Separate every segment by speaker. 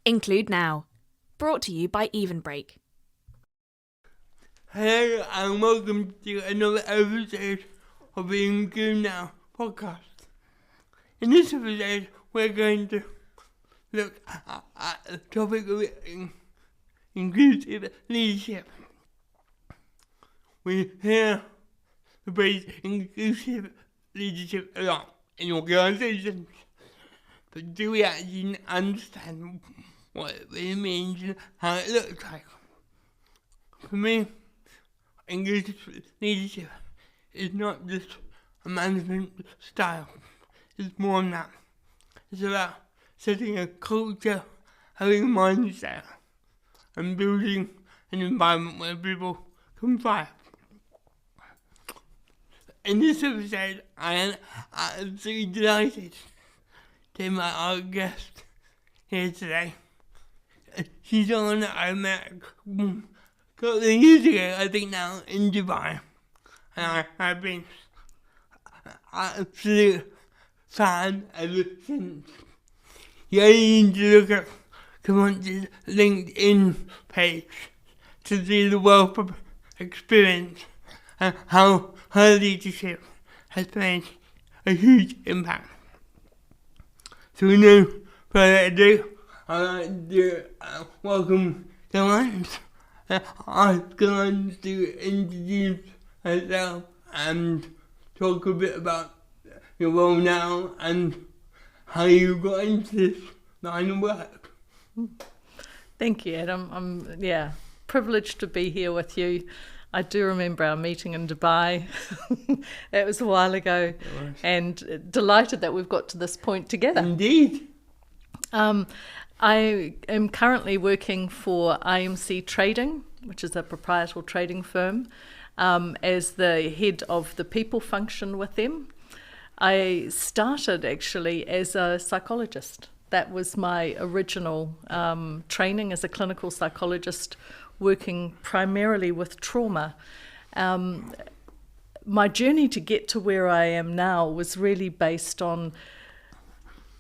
Speaker 1: Include Now. Brought to you by Even Break.
Speaker 2: Hello and welcome to another episode of the Include Now podcast. In this episode, we're going to look at the topic of inclusive leadership. We hear the phrase inclusive leadership a lot in organizations, but do we actually understand what it really means and how it looks like? For me, inclusive leadership is not just a management style. It's more than that. It's about setting a culture, having a mindset, and building an environment where people can thrive. In this episode, I am absolutely delighted to invite our guest here today. She's someone that I met a couple of years ago, I think now, in Dubai. And I've been an absolute fan ever since. You only need to look at Clémence's LinkedIn page to see the wealth of experience and how her leadership has made a huge impact. So with no further ado, I'd like to welcome Clémence. Ask Clémence to introduce herself and talk a bit about your role now and how you got into this line of work.
Speaker 3: Thank you, Adam. I'm privileged to be here with you. I do remember our meeting in Dubai. It was a while ago, and delighted that we've got to this point together.
Speaker 2: Indeed.
Speaker 3: I am currently working for IMC Trading, which is a proprietary trading firm, as the head of the people function with them. I started actually as a psychologist. That was my original training as a clinical psychologist, working primarily with trauma. My journey to get to where I am now was really based on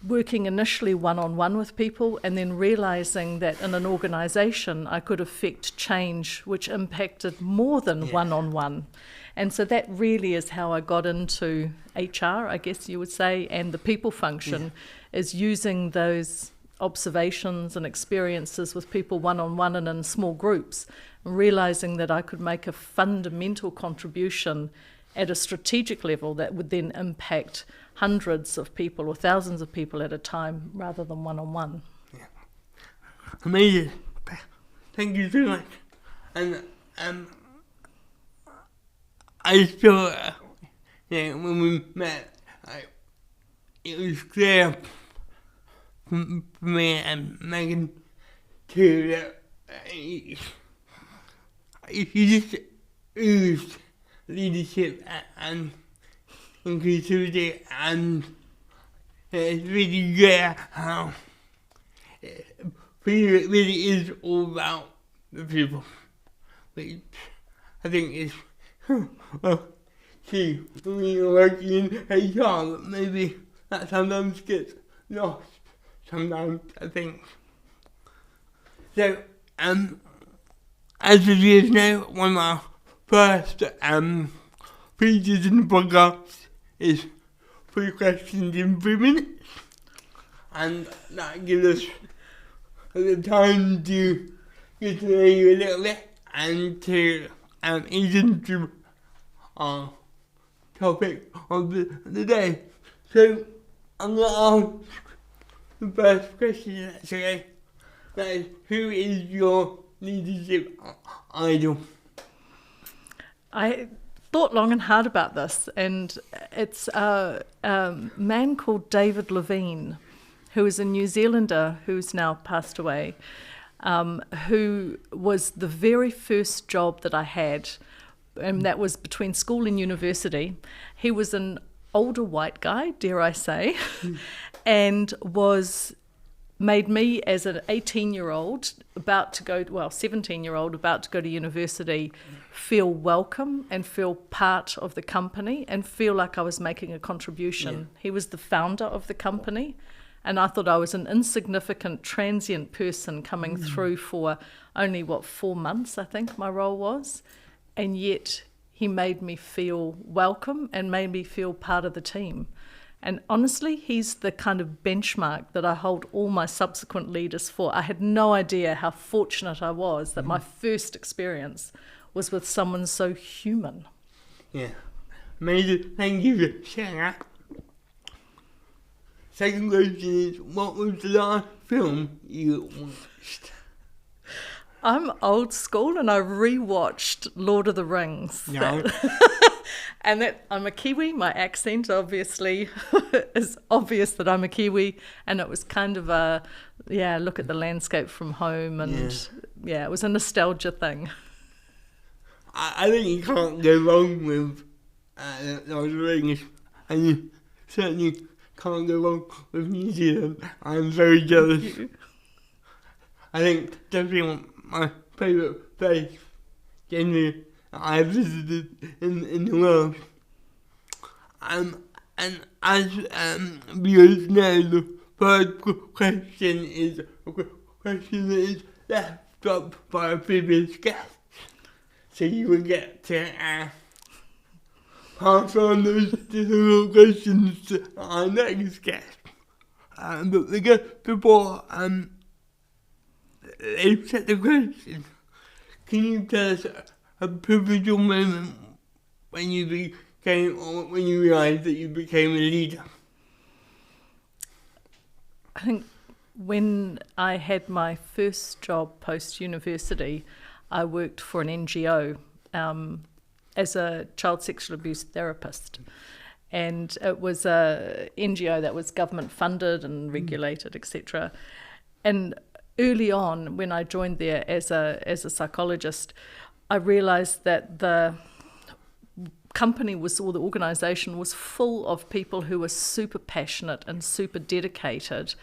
Speaker 3: working initially one-on-one with people and then realizing that in an organization I could affect change which impacted more than one-on-one. And so that really is how I got into HR, I guess you would say, and the people function is using those observations and experiences with people one-on-one and in small groups, realizing that I could make a fundamental contribution at a strategic level that would then impact hundreds of people or thousands of people at a time rather than one-on-one.
Speaker 2: Yeah. Amazing. Thank you so much. And I feel when we met, it was clear for me and Megan too that if you just oozed leadership and inclusivity, and it's really clear how it really is all about the people, which I think is key when you're working in HR, but maybe that sometimes gets lost. Sometimes I think. So, as the viewers know, one of our first features in the podcast is 3 questions in 3 minutes, and that gives us the time to get to know you a little bit and to ease into our topic of the day. So I'm going to ask the first question, actually. That is, who is your leadership idol?
Speaker 3: I thought long and hard about this, and it's a man called David Levine, who is a New Zealander who's now passed away, who was the very first job that I had, and that was between school and university. He was an older white guy, dare I say, and made me as an 18-year-old about to go, 17-year-old about to go to university, feel welcome and feel part of the company and feel like I was making a contribution. Yeah. He was the founder of the company, And I thought I was an insignificant, transient person coming through for only, 4 months, I think my role was. And yet he made me feel welcome and made me feel part of the team. And honestly, he's the kind of benchmark that I hold all my subsequent leaders for. I had no idea how fortunate I was that my first experience was with someone so human.
Speaker 2: Yeah. Amazing. Thank you for sharing that. Second question is, what was the last film you watched?
Speaker 3: I'm old school and I rewatched Lord of the Rings.
Speaker 2: No.
Speaker 3: And that I'm a Kiwi, my accent obviously is obvious that I'm a Kiwi, and it was kind of a, look at the landscape from home, and it was a nostalgia thing.
Speaker 2: I think you can't go wrong with Lord of the Rings, and you certainly can't go wrong with New Zealand. I'm very jealous. I think definitely my favourite place, generally, I visited in the world. And as viewers know, the third question is a question that is left up by a previous guest. So you will get to pass on those difficult questions to our next guest. But the guest before they set the question, can you tell us a pivotal moment when you realised that you became a leader?
Speaker 3: I think when I had my first job post-university, I worked for an NGO as a child sexual abuse therapist. And it was a NGO that was government funded and regulated, etc. And early on, when I joined there as a psychologist, I realised that the company or the organisation was full of people who were super passionate and super dedicated,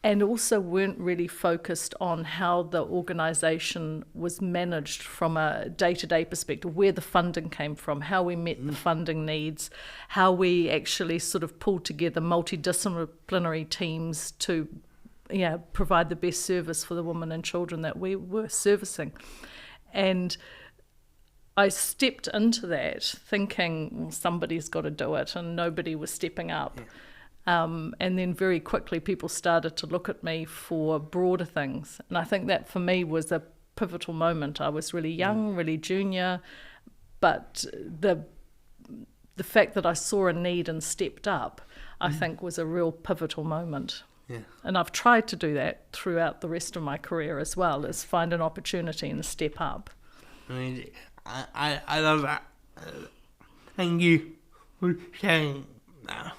Speaker 3: and also weren't really focused on how the organisation was managed from a day-to-day perspective, where the funding came from, how we met the funding needs, how we actually sort of pulled together multidisciplinary teams to provide the best service for the women and children that we were servicing. And I stepped into that thinking, well, somebody's got to do it, and nobody was stepping up. And then very quickly people started to look at me for broader things. And I think that for me was a pivotal moment. I was really young, really junior, but the fact that I saw a need and stepped up, I think was a real pivotal moment. Yeah. And I've tried to do that throughout the rest of my career as well, is find an opportunity and step up.
Speaker 2: Amazing. I love that. Thank you for sharing that.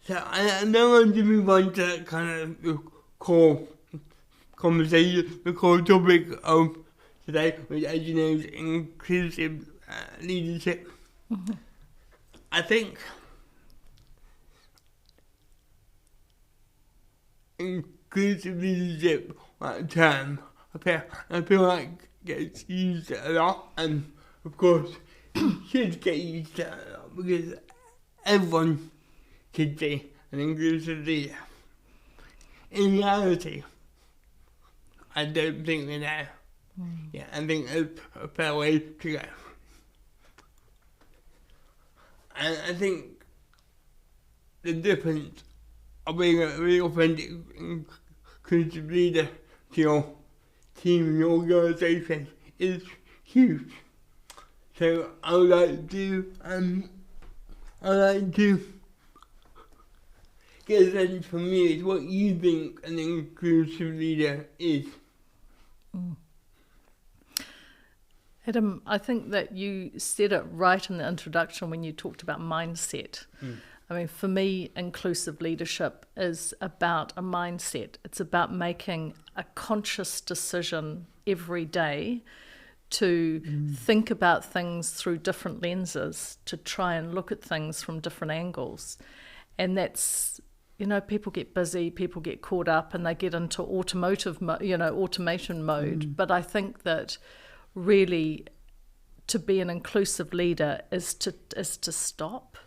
Speaker 2: So I now want to move on to kind of the core conversation, the core topic of today, which, as you know, is inclusive leadership. Mm-hmm. I think inclusive leadership, that term, I feel like gets used a lot, and of course it should get used a lot, because everyone should be an inclusive leader. In reality, I don't think we're there. Yeah, I think there's a fair way to go. And I think the difference of being a really authentic, inclusive leader to your team and your organisation is huge. So I would like to get a sense from you is what you think an inclusive leader is.
Speaker 3: Adam, I think that you said it right in the introduction when you talked about mindset. I mean, for me, inclusive leadership is about a mindset. It's about making a conscious decision every day to think about things through different lenses, to try and look at things from different angles. And that's, people get busy, people get caught up, and they get into automation mode. But I think that really to be an inclusive leader is to stop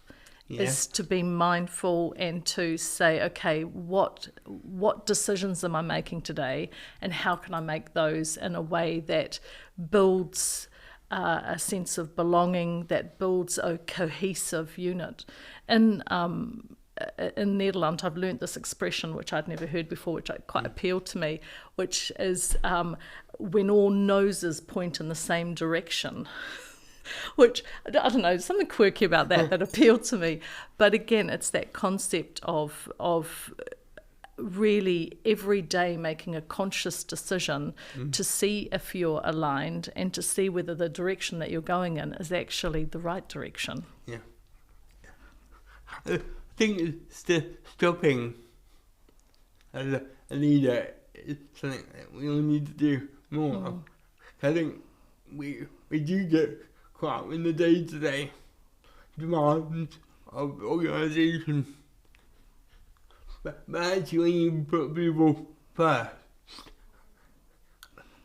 Speaker 3: is to be mindful and to say, okay, what decisions am I making today, and how can I make those in a way that builds a sense of belonging, that builds a cohesive unit. In Nederland, I've learnt this expression, which I'd never heard before, which quite appealed to me, which is when all noses point in the same direction. Which, I don't know, something quirky about that appealed to me. But again, it's that concept of really every day making a conscious decision to see if you're aligned and to see whether the direction that you're going in is actually the right direction.
Speaker 2: Yeah. I think stopping as a leader is something that we all need to do more of. I think we do get caught up in the day-to-day demands of organisation. But actually when you put people first,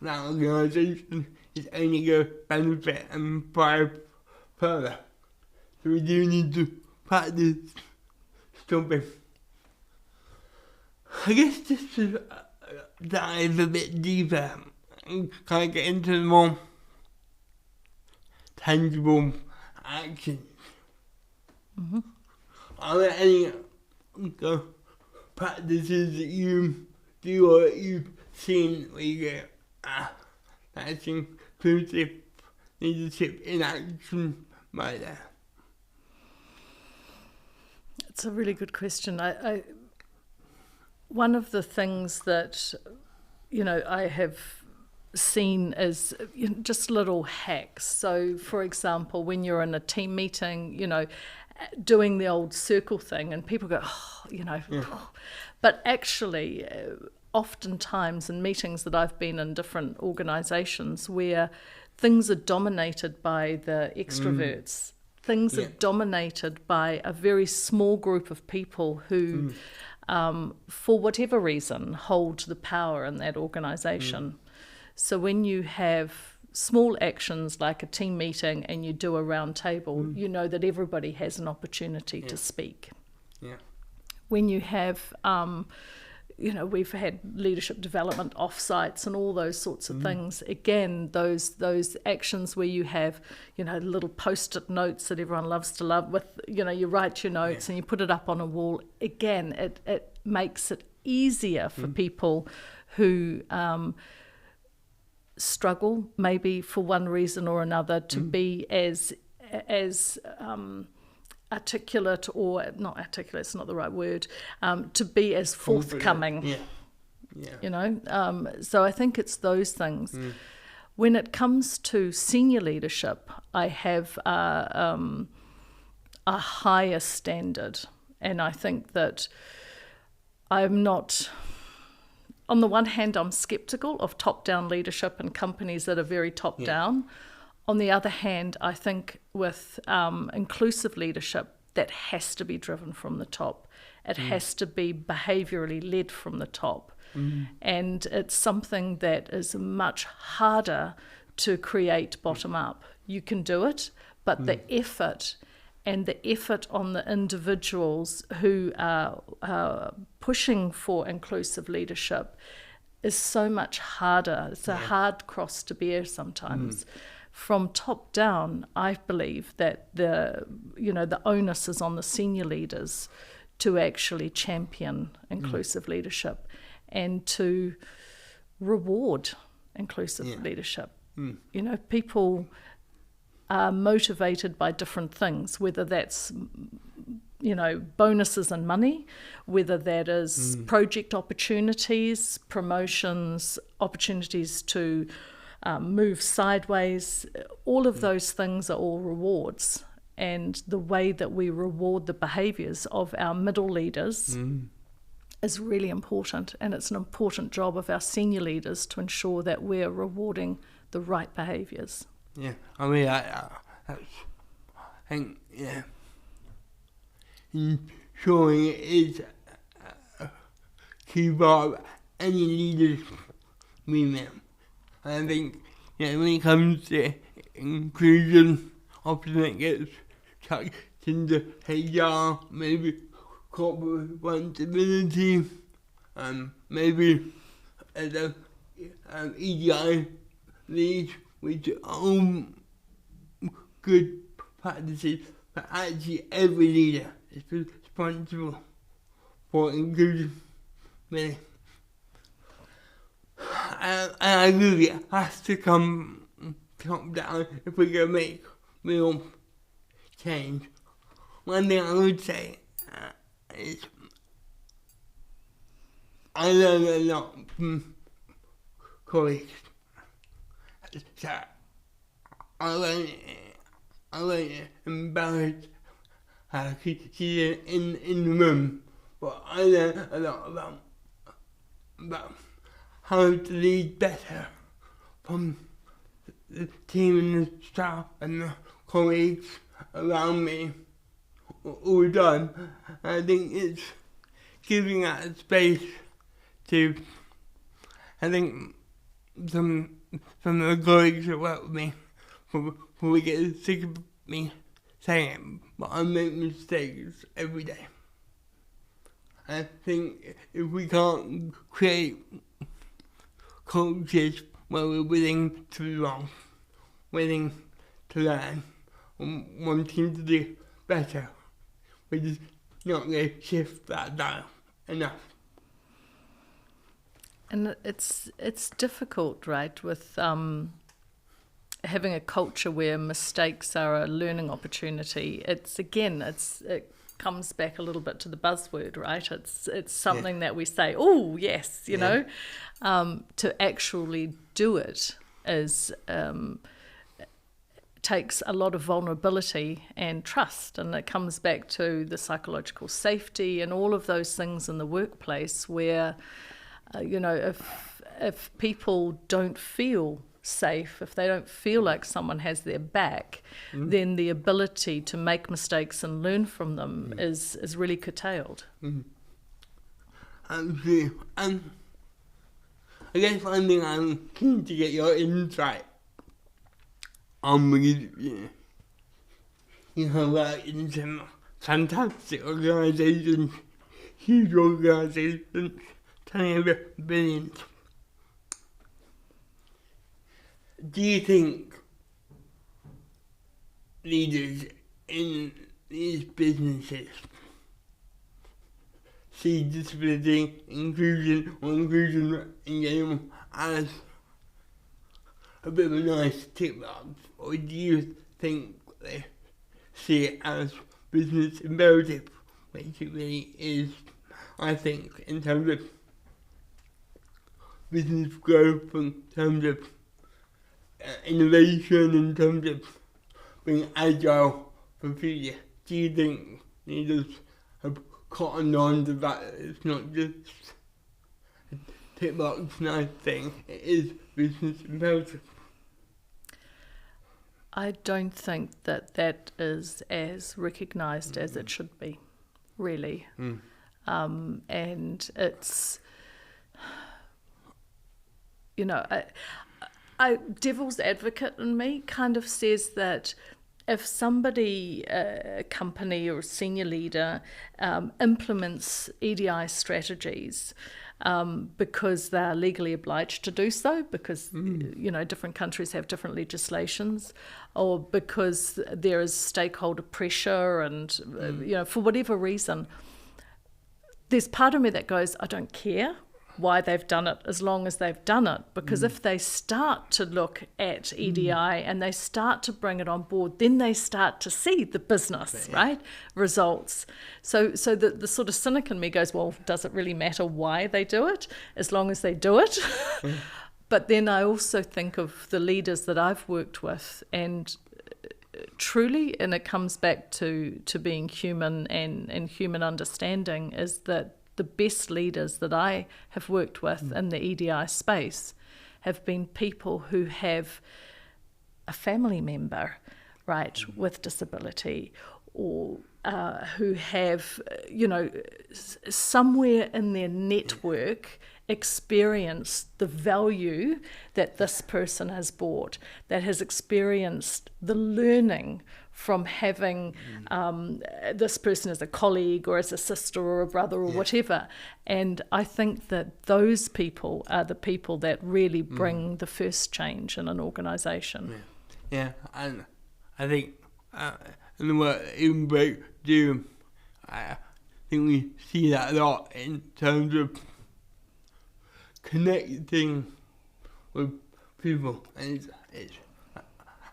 Speaker 2: that organisation is only going to benefit and thrive further. So we do need to practice stopping. I guess just to dive a bit deeper and kind of get into the more tangible actions. Are there any practices that you do or that you've seen where you go, that's inclusive leadership in action right there?
Speaker 3: It's a really good question. I one of the things that, I have seen is just little hacks. So, for example, when you're in a team meeting, doing the old circle thing, and people go, but actually, oftentimes in meetings that I've been in different organisations where things are dominated by the extroverts, things are dominated by a very small group of people who, for whatever reason, hold the power in that organisation. So when you have small actions like a team meeting and you do a round table, you know that everybody has an opportunity to speak.
Speaker 2: Yeah.
Speaker 3: When you have, we've had leadership development offsites and all those sorts of things. Again, those actions where you have, little post-it notes that everyone loves to love with, you write your notes and you put it up on a wall. Again, it makes it easier for people who struggle, maybe for one reason or another, to be as articulate, or not articulate, it's not the right word, to be as forthcoming. So I think it's those things. When it comes to senior leadership, I have a higher standard, and I think that I'm not... On the one hand, I'm sceptical of top-down leadership in companies that are very top-down. On the other hand, I think with inclusive leadership, that has to be driven from the top. It has to be behaviourally led from the top. And it's something that is much harder to create bottom-up. You can do it, but the effort and the effort on the individuals who are pushing for inclusive leadership is so much harder. It's a hard cross to bear sometimes. From top down, I believe that the onus is on the senior leaders to actually champion inclusive leadership and to reward inclusive leadership. People are motivated by different things, whether that's bonuses and money, whether that is project opportunities, promotions, opportunities to move sideways. All of those things are all rewards, and the way that we reward the behaviours of our middle leaders is really important, and it's an important job of our senior leaders to ensure that we're rewarding the right behaviours.
Speaker 2: Yeah, I mean, I think, ensuring it is a key part of any leader's remit. I think, when it comes to inclusion, often it gets chucked into HR, maybe corporate responsibility, maybe as a EDI lead, which are all good practices, but actually every leader is responsible for inclusion, really. And I agree, it has to come top down if we're going to make real change. One thing I would say is I learn a lot from colleagues. So I won't embarrass her, she's in the room, but I learn a lot about how to lead better from the team and the staff and the colleagues around me all the time. I think it's giving that space to, I think some of the colleagues that work with me will get sick of me saying it, but I make mistakes every day. I think if we can't create cultures where we're willing to be wrong, willing to learn, and wanting to do better, we're just not going to shift that dial enough.
Speaker 3: And it's difficult, right, with having a culture where mistakes are a learning opportunity. It comes back a little bit to the buzzword, right? It's something that we say, oh yes, you know. To actually do it takes a lot of vulnerability and trust, and it comes back to the psychological safety and all of those things in the workplace where if people don't feel safe, if they don't feel like someone has their back, then the ability to make mistakes and learn from them is really curtailed.
Speaker 2: Absolutely. I guess one thing I'm keen to get your insight on, because you have worked in some fantastic organisations, huge organisations, turning over billions. Do you think leaders in these businesses see disability, inclusion, or inclusion in general as a bit of a nice tick box, or do you think they see it as business imperative, which it really is, I think, in terms of business growth, in terms of innovation, in terms of being agile for the future? Do you think leaders have cottoned on to that? It's not just a tick box nice thing, it is business imperative.
Speaker 3: I don't think that is as recognised as it should be, really. And it's, I devil's advocate in me kind of says that if somebody, a company or a senior leader, implements EDI strategies because they're legally obliged to do so, because different countries have different legislations, or because there is stakeholder pressure, and for whatever reason, there's part of me that goes, I don't care why they've done it as long as they've done it, because if they start to look at EDI and they start to bring it on board, then they start to see the business results. So the sort of cynic in me goes, well, does it really matter why they do it as long as they do it? But then I also think of the leaders that I've worked with, and truly, and it comes back to being human and human understanding, is that the best leaders that I have worked with in the EDI space have been people who have a family member, with disability, or who have, somewhere in their network experienced the value that this person has brought, that has experienced the learning from having this person as a colleague or as a sister or a brother or whatever. And I think that those people are the people that really bring the first change in an organisation.
Speaker 2: Yeah, and I think in the work that Even Break do, I think we see that a lot in terms of connecting with people, and it's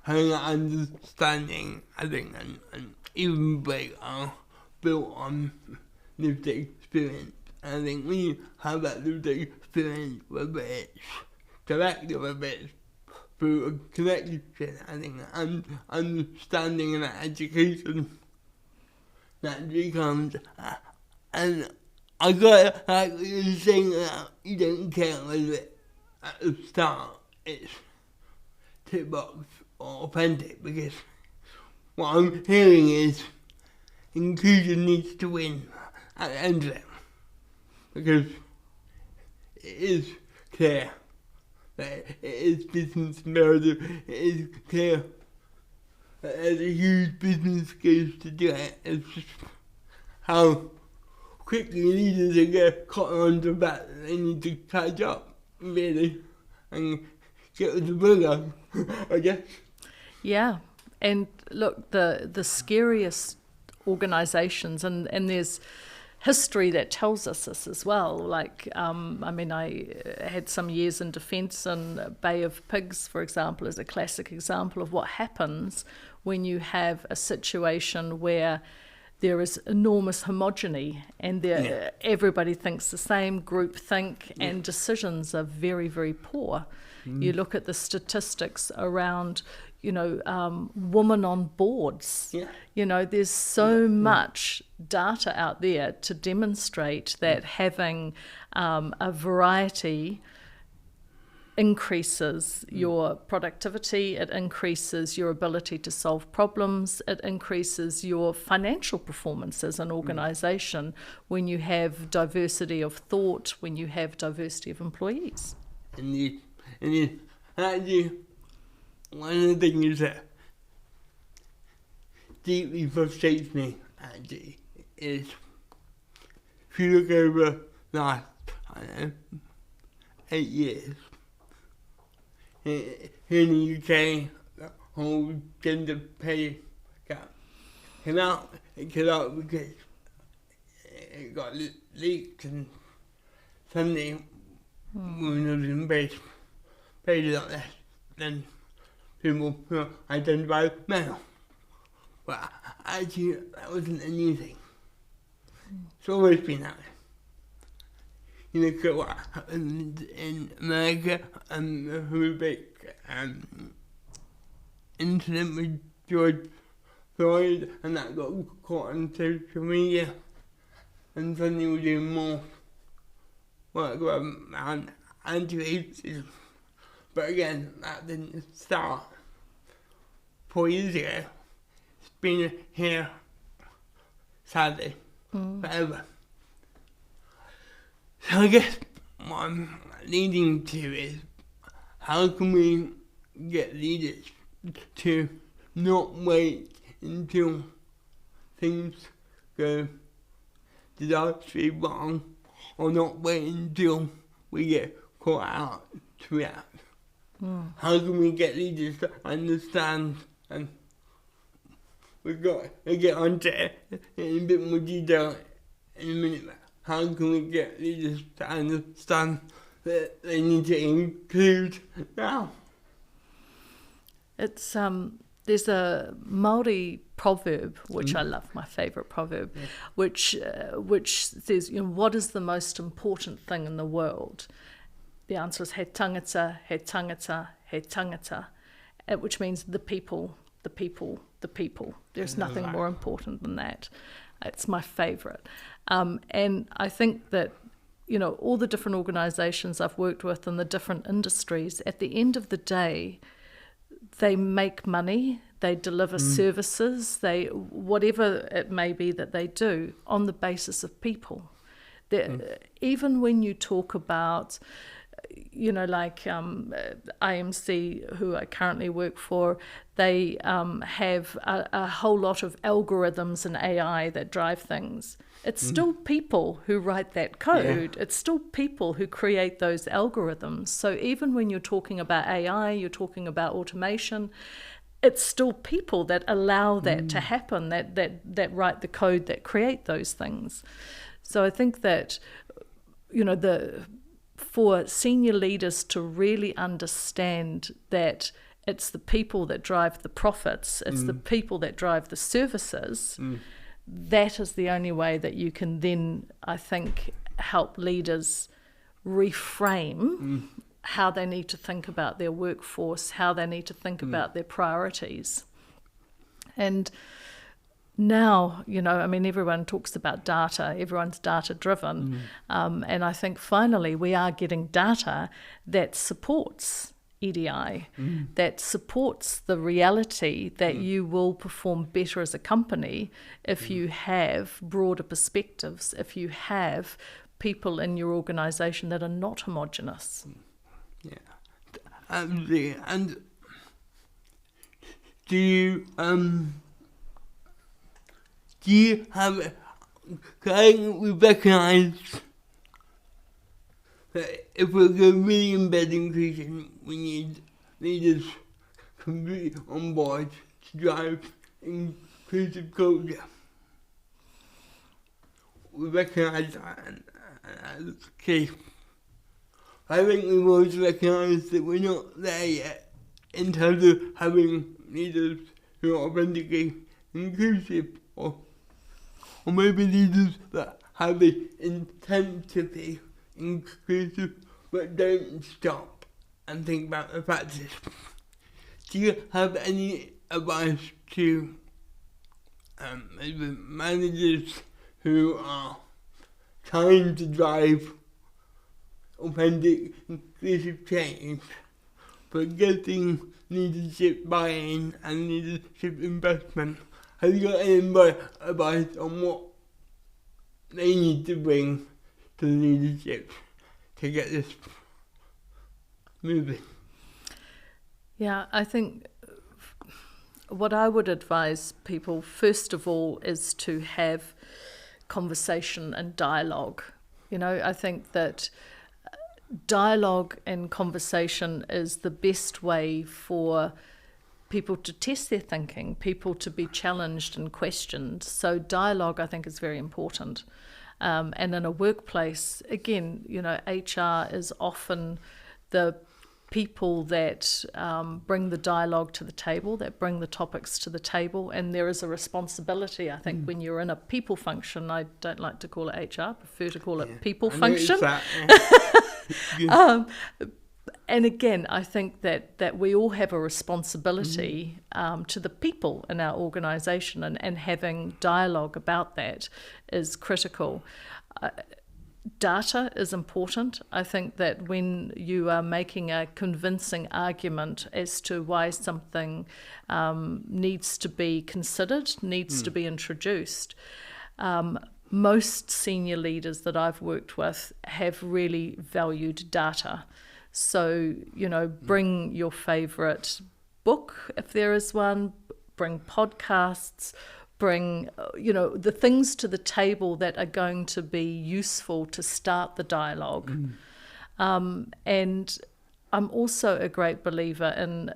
Speaker 2: having an understanding, I think, and Even Break are built on lived experience. I think when you have that lived experience, whether it's direct or whether it's through a connection, I think that understanding and that education naturally comes. And I got like you're saying that you don't care whether it at the start it's tick box or authentic, because what I'm hearing is inclusion needs to win at the end of it, because it is clear that it is business imperative. It is clear that there's a huge business case to do it. It's just how quickly leaders are get caught on the fact that they need to catch up, really, and get with the program, I guess.
Speaker 3: Yeah, and look, the scariest organisations, and there's history that tells us this as well. Like, I mean, I had some years in defence, and Bay of Pigs, for example, is a classic example of what happens when you have a situation where there is enormous homogeny and everybody thinks the same, group think, and decisions are very, very poor. You look at the statistics around, women on boards. There's so much data out there to demonstrate that having a variety increases your productivity, it increases your ability to solve problems, it increases your financial performance as an organisation when you have diversity of thought, when you have diversity of employees.
Speaker 2: And actually, one of the things that deeply frustrates me, actually, is if you look over the last, 8 years, here in the UK, the whole gender pay gap came out. It came out because it got leaked, and suddenly women are in paid a lot less than people who identify as male. But actually, that wasn't a new thing. It's always been that way. You look at what happened in America and the horrific incident with George Floyd, and that got caught on social media, and suddenly we're doing more work around anti-racism. But again, that didn't start 4 years ago. It's been here, sadly, forever. So I guess what I'm leading to is, how can we get leaders to not wait until things go disastrously wrong, or not wait until we get caught out to react? How can we get leaders to understand, and we've got to get onto it in a bit more detail in a minute, how can we get leaders to understand that they need to include now?
Speaker 3: It's there's a Māori proverb, which I love, my favourite proverb, which says, what is the most important thing in the world? The answer is he tangata, he tangata, he tangata, which means the people, the people, the people. There's nothing more important than that. It's my favourite. And I think that, all the different organisations I've worked with in the different industries, at the end of the day, they make money, they deliver services, whatever it may be that they do, on the basis of people. Even when you talk about, like IMC, who I currently work for, they have a whole lot of algorithms and AI that drive things. It's still people who write that code. It's still people who create those algorithms. So even when you're talking about AI, you're talking about automation, it's still people that allow that to happen, that write the code, that create those things. So I think that, for senior leaders to really understand that it's the people that drive the profits, it's the people that drive the services, that is the only way that you can then, I think, help leaders reframe how they need to think about their workforce, how they need to think about their priorities. And now, everyone talks about data, everyone's data driven. And I think finally we are getting data that supports EDI, that supports the reality that you will perform better as a company if you have broader perspectives, if you have people in your organisation that are not homogenous.
Speaker 2: Yeah, absolutely. And do you have, cause I think we recognise that if we're going to really embed inclusion, we need leaders completely on board to drive inclusive culture. We recognise that, and that's the case. I think we've also recognised that we're not there yet in terms of having leaders who are authentically inclusive, or maybe leaders that have the intent to be inclusive but don't stop and think about the practice. Do you have any advice to managers who are trying to drive authentic inclusive change but getting leadership buy-in and leadership investment? Have you got any advice on what they need to bring to leadership to get this moving?
Speaker 3: Yeah, I think what I would advise people, first of all, is to have conversation and dialogue. I think that dialogue and conversation is the best way for people to test their thinking, people to be challenged and questioned. So dialogue, I think, is very important. And in a workplace, again, HR is often the people that bring the dialogue to the table, that bring the topics to the table, and there is a responsibility, I think, when you're in a people function. I don't like to call it HR, prefer to call it people function. And again, I think that we all have a responsibility to the people in our organisation, and having dialogue about that is critical. Data is important. I think that when you are making a convincing argument as to why something needs to be considered, needs to be introduced, most senior leaders that I've worked with have really valued data. So, bring your favourite book, if there is one, bring podcasts, bring, the things to the table that are going to be useful to start the dialogue. And I'm also a great believer in,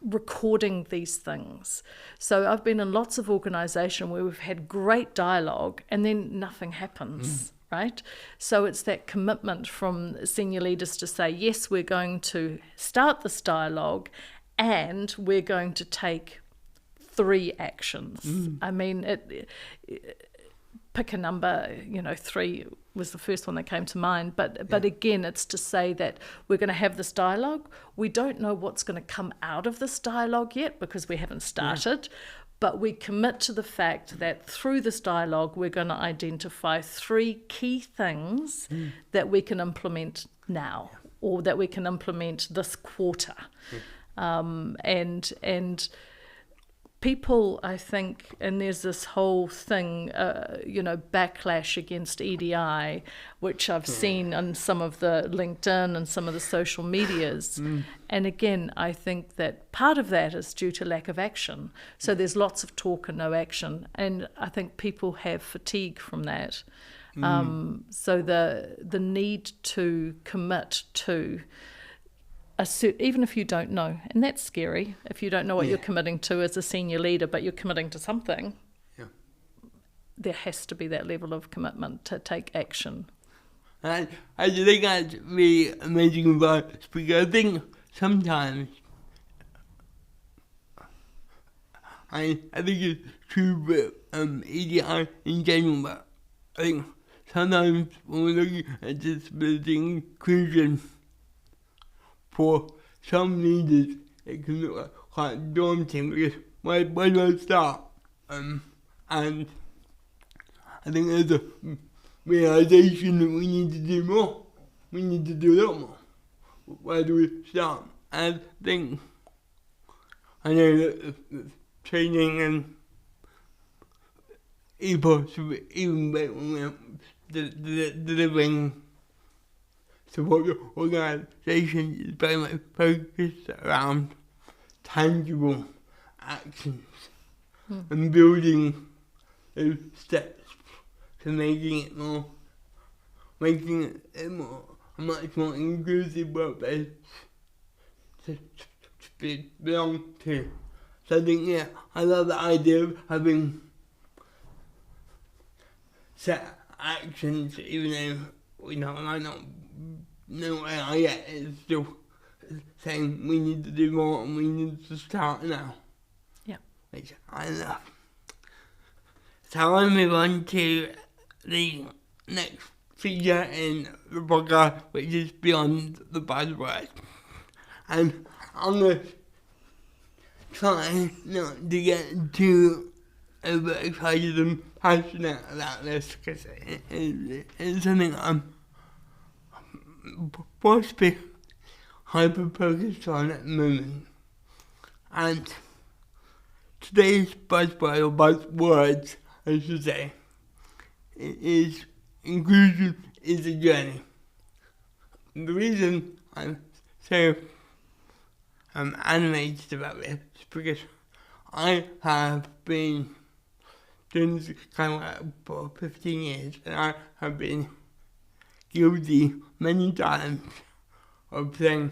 Speaker 3: recording these things. So I've been in lots of organisations where we've had great dialogue and then nothing happens. Right? So it's that commitment from senior leaders to say, yes, we're going to start this dialogue and we're going to take 3 actions. I mean, pick a number, 3 was the first one that came to mind. But again, it's to say that we're going to have this dialogue. We don't know what's going to come out of this dialogue yet because we haven't started. But we commit to the fact that through this dialogue, we're going to identify 3 key things that we can implement now, or that we can implement this quarter. And people, I think, and there's this whole thing, backlash against EDI, which I've seen on some of the LinkedIn and some of the social medias. And again, I think that part of that is due to lack of action. So there's lots of talk and no action. And I think people have fatigue from that. So the need to commit to even if you don't know, and that's scary, if you don't know what you're committing to as a senior leader, but you're committing to something, there has to be that level of commitment to take action.
Speaker 2: I think that's really amazing about because I think sometimes, I think it's true with EDI in general, but I think sometimes when we're looking at disability inclusion, for some leaders, it can look quite daunting because where do I start? And I think there's a realization that we need to do more. We need to do a lot more. Where do we start? And I think I know that the training and ethos even better when we're delivering support organisation is very much focused around tangible actions and building those steps to making it a much more inclusive workplace to belong to. So I think, I love the idea of having set actions, even though we might not know where I yet. It's still saying we need to do more and we need to start now.
Speaker 3: Yeah.
Speaker 2: Which I love. So I move on to the next feature in the podcast, which is Beyond the Buzzword. And I'm going to try not to get too overexcited and passionate about this because it's something I'm possibly hyper-focused on at the moment. And today's buzzword, or buzzwords, I should say, is inclusion is a journey. The reason I'm so animated about this is because I have been doing this kind of work for 15 years, and I have been guilty many times of saying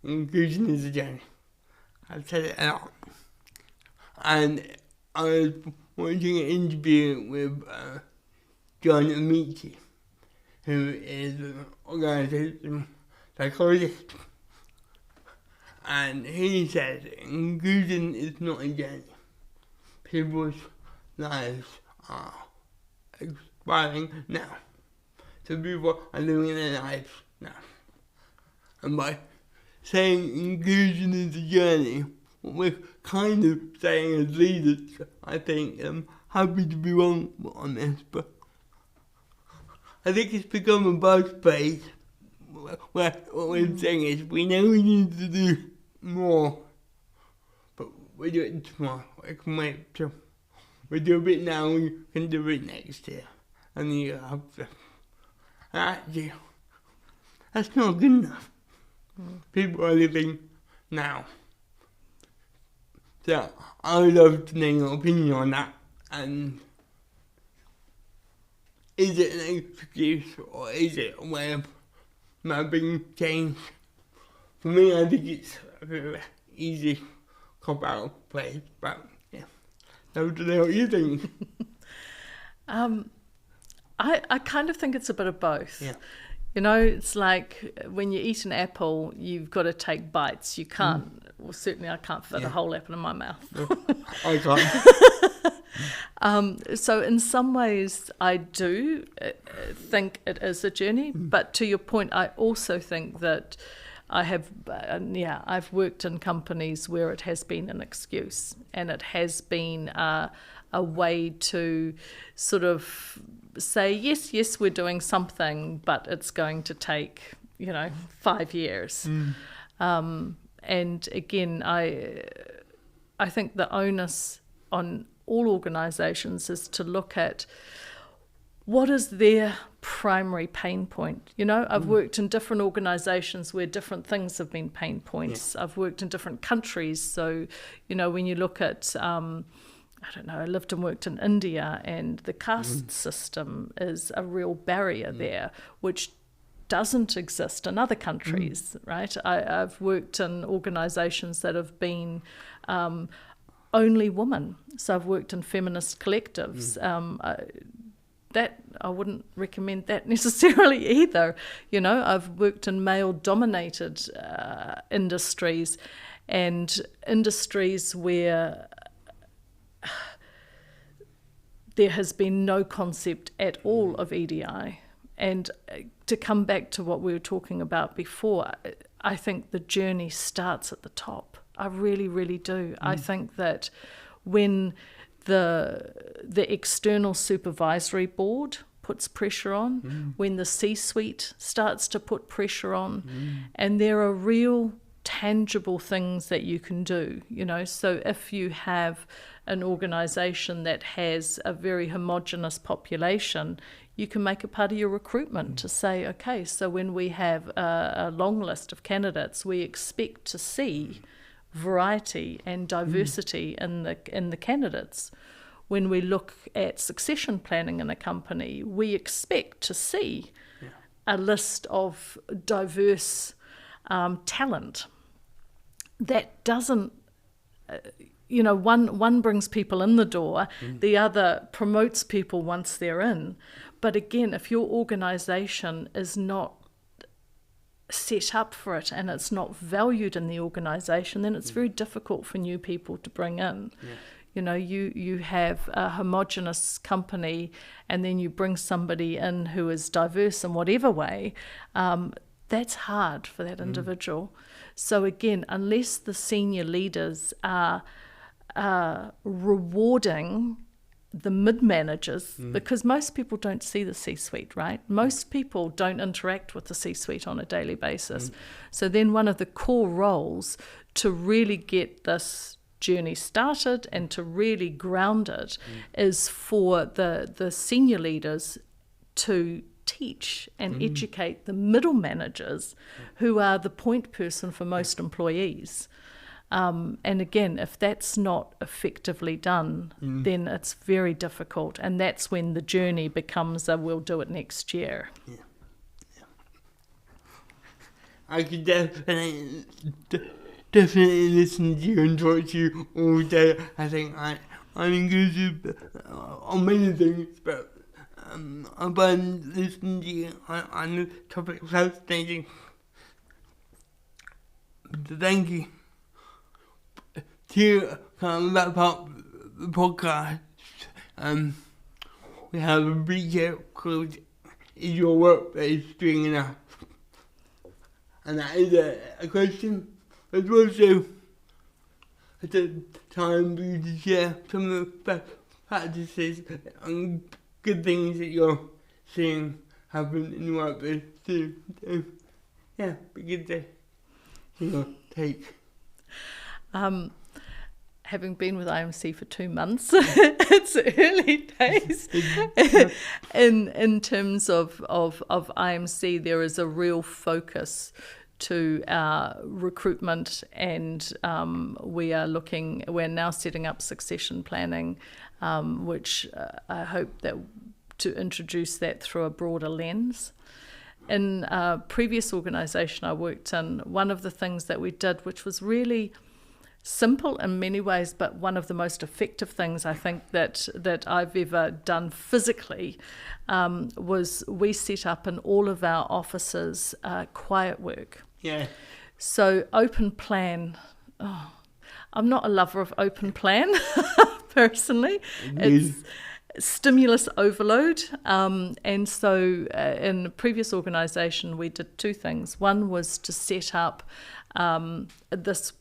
Speaker 2: inclusion is a journey. I've said it a lot. And I was watching an interview with John Amici, who is an organisation psychologist. And he says inclusion is not a journey. People's lives are expiring now. So people are living their lives now. And by saying inclusion is a journey, what we're kind of saying as leaders, I think, I'm happy to be wrong on this, but I think it's become a buzz phrase where what we're saying is we know we need to do more, but we do it tomorrow. We can wait till we do a bit now, we can do it next year, and the year after. Actually, that's not good enough. People are living now. So I would love to know your opinion on that. And is it an excuse or is it a way of mapping change? For me, I think it's a very easy cop-out phrase, but yeah. I would know what you think.
Speaker 3: I kind of think it's a bit of both.
Speaker 2: Yeah.
Speaker 3: You know, it's like when you eat an apple, you've got to take bites. You can't, well, certainly I can't fit a whole apple in my mouth.
Speaker 2: I can't.
Speaker 3: So in some ways, I do think it is a journey. But to your point, I also think that I've worked in companies where it has been an excuse and it has been a way to sort of say, yes, we're doing something, but it's going to take, 5 years. And again, I think the onus on all organisations is to look at what is their primary pain point. You know, I've worked in different organisations where different things have been pain points. Yeah. I've worked in different countries. So, you know, when you look at, I don't know, I lived and worked in India, and the caste system is a real barrier there, which doesn't exist in other countries, right? I've worked in organisations that have been only women. So I've worked in feminist collectives. That I wouldn't recommend that necessarily either. You know, I've worked in male-dominated industries, and industries where there has been no concept at all of EDI. And to come back to what we were talking about before, I think the journey starts at the top. I really, really do. I think that when the external supervisory board puts pressure on, when the C-suite starts to put pressure on, and there are real tangible things that you can do, you know. So if you have an organisation that has a very homogenous population, you can make it part of your recruitment to say, okay, so when we have a long list of candidates, we expect to see variety and diversity in the candidates. When we look at succession planning in a company, we expect to see a list of diverse talent. That doesn't, you know, one brings people in the door, the other promotes people once they're in. But again, if your organisation is not set up for it and it's not valued in the organisation, then it's very difficult for new people to bring in. Yeah. You know, you have a homogenous company, and then you bring somebody in who is diverse in whatever way. That's hard for that individual. So again, unless the senior leaders are rewarding the mid-managers, because most people don't see the C-suite, right? Most people don't interact with the C-suite on a daily basis. So then one of the core roles to really get this journey started and to really ground it is for the senior leaders to teach and educate the middle managers who are the point person for most employees. And again, if that's not effectively done, then it's very difficult. And that's when the journey becomes a we'll do it next year.
Speaker 2: Yeah. Yeah. I could definitely listen to you and talk to you all day. I think I'm inclusive on many things, but I've been listening to you on the topic of fascinating. Thank you. To wrap up the podcast, we have a recap called "Is Your Workplace Doing Enough?" And that is a question, but also at the time for you to share some of the best practices and good things that you're seeing happen in the workplace too. So, yeah, be good to hear your take.
Speaker 3: Having been with IMC for 2 months, it's early days. in terms of IMC, there is a real focus to our recruitment, and we're now setting up succession planning, which I hope that to introduce that through a broader lens. In a previous organisation I worked in, one of the things that we did, which was really simple in many ways, but one of the most effective things I think that I've ever done physically, was we set up in all of our offices quiet work.
Speaker 2: Yeah.
Speaker 3: So open plan. Oh, I'm not a lover of open plan personally. It's stimulus overload. And so in a previous organisation, we did 2 things. One was to set up this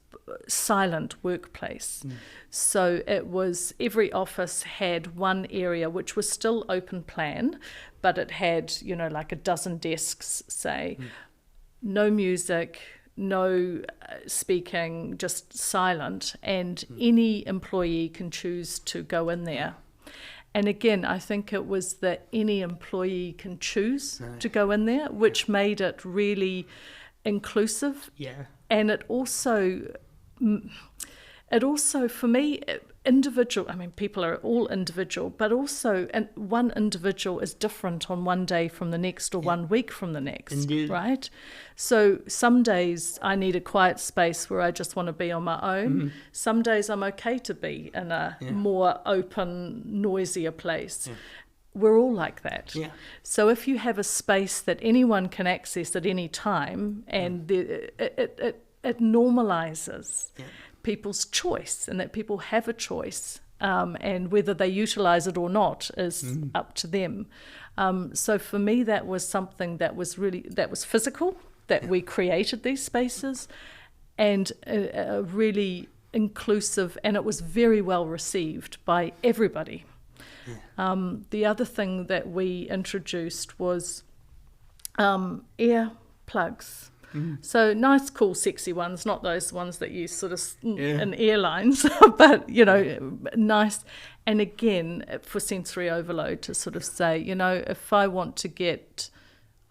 Speaker 3: silent workplace. So it was every office had one area which was still open plan, but it had, like a dozen desks, say, no music, no speaking, just silent, and any employee can choose to go in there. And again, I think it was that any employee can choose to go in there, which made it really inclusive.
Speaker 2: Yeah.
Speaker 3: And it also, for me, individual, I mean, people are all individual, but also, and one individual is different on one day from the next or 1 week from the next,
Speaker 2: Indeed.
Speaker 3: right? So some days I need a quiet space where I just want to be on my own. Some days I'm okay to be in a more open, noisier place. We're all like that.
Speaker 2: Yeah.
Speaker 3: So if you have a space that anyone can access at any time, and it normalizes people's choice, and that people have a choice, and whether they utilize it or not is up to them. So for me, that was something that was physical, that we created these spaces, and really inclusive, and it was very well received by everybody. The other thing that we introduced was ear plugs. So nice, cool, sexy ones, not those ones that you sort of in airlines, but, nice. And again, for sensory overload, to sort of say, if I want to get,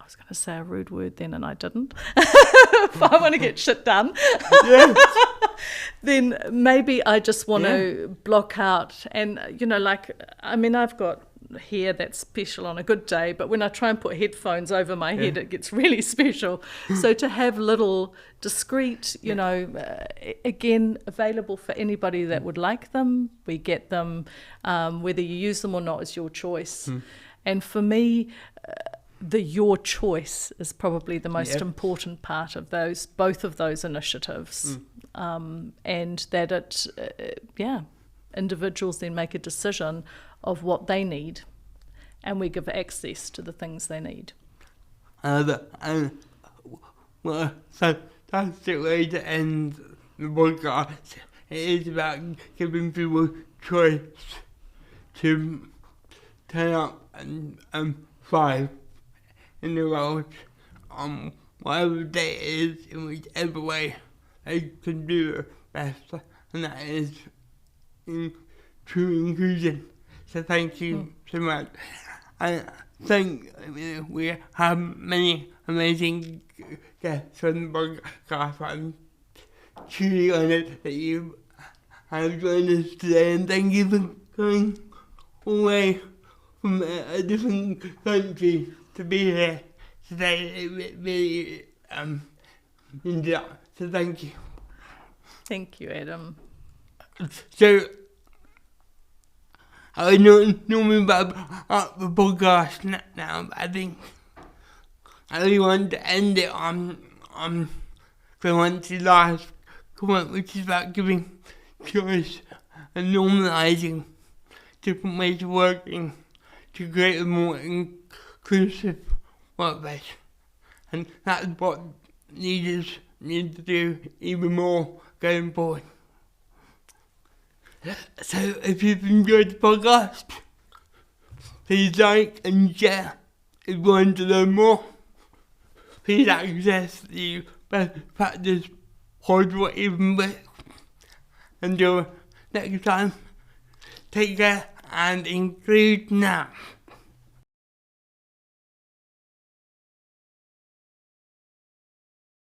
Speaker 3: I was going to say a rude word then and I didn't. If I want to get shit done, then maybe I just want to block out. And, I've got hair that's special on a good day, but when I try and put headphones over my head, it gets really special. So to have little discreet, again, available for anybody that would like them, we get them. Whether you use them or not is your choice. And for me, your choice is probably the most important part of both of those initiatives. And that individuals then make a decision of what they need, and we give access to the things they need.
Speaker 2: Well, fantastic way to end the podcast. It is about giving people choice to turn up and thrive in the world, whatever day it is, in whichever way they can do it best, and that is in true inclusion. So thank you so much. I think we have many amazing guests on the podcast. I'm truly honoured that you have joined us today, and thank you for coming all the way from a different country to be here today. It really means a lot. So thank you.
Speaker 3: Thank you, Adam.
Speaker 2: So I don't normally wrap up the podcast now, but I think I really want to end it on Clémence's last comment, which is about giving choice and normalising different ways of working to create a more inclusive workplace. And that's what leaders need to do even more going forward. So if you've enjoyed the podcast, please like and share. If you want to learn more, please access the best practice pod for even break. Until next time, take care and include now.